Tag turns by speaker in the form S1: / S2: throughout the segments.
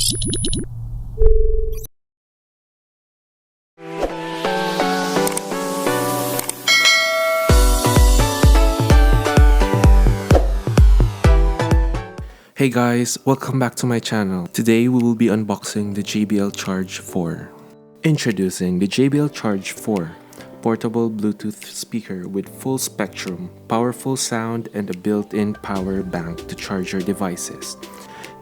S1: Hey guys, welcome back to my channel. Today we will be unboxing the JBL Charge 4. Introducing the JBL Charge 4, portable Bluetooth speaker with full spectrum, powerful sound, and a built-in power bank to charge your devices.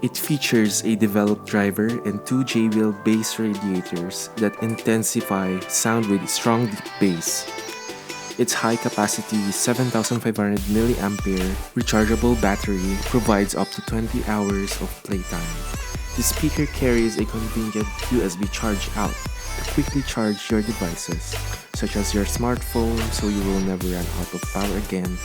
S1: It features a developed driver and two JBL bass radiators that intensify sound with strong deep bass. Its high-capacity 7,500 mAh rechargeable battery provides up to 20 hours of playtime. The speaker carries a convenient USB charge out to quickly charge your devices, such as your smartphone, so you will never run out of power again.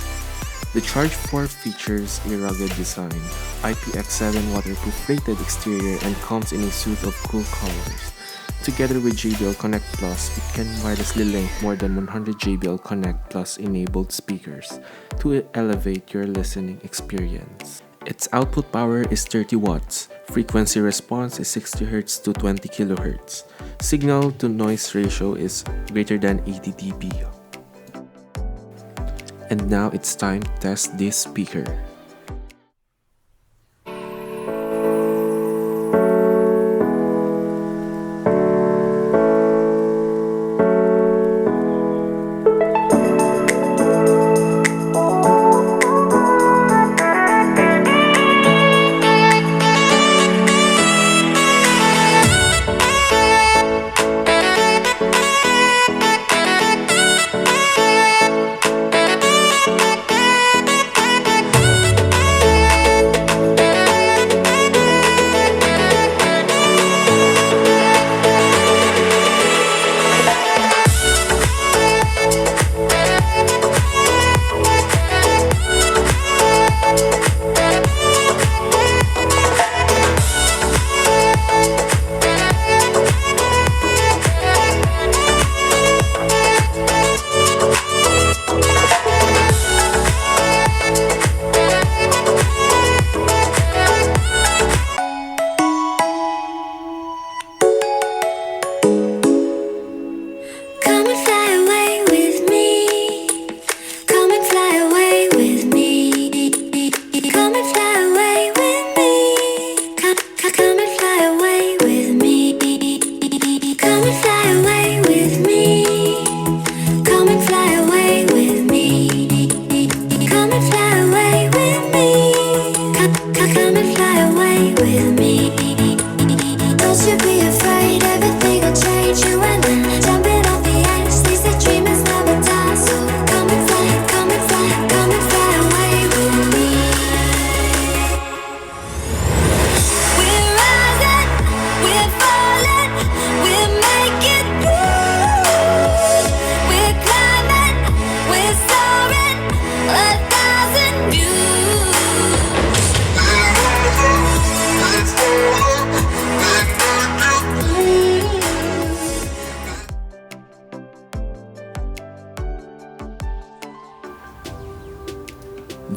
S1: The Charge 4 features a rugged design, IPX7 waterproof rated exterior, and comes in a suite of cool colors. Together with JBL Connect Plus, it can wirelessly link more than 100 JBL Connect Plus enabled speakers to elevate your listening experience. Its output power is 30 watts, frequency response is 60 Hz to 20 kHz, signal to noise ratio is greater than 80 dB. And now it's time to test this speaker.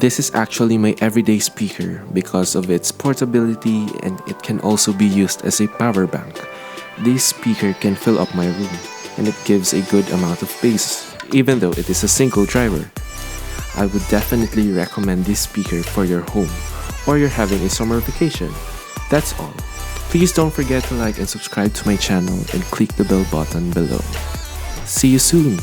S1: This is actually my everyday speaker because of its portability, and it can also be used as a power bank. This speaker can fill up my room, and it gives a good amount of bass, even though it is a single driver. I would definitely recommend this speaker for your home or you're having a summer vacation. That's all. Please don't forget to like and subscribe to my channel and click the bell button below. See you soon!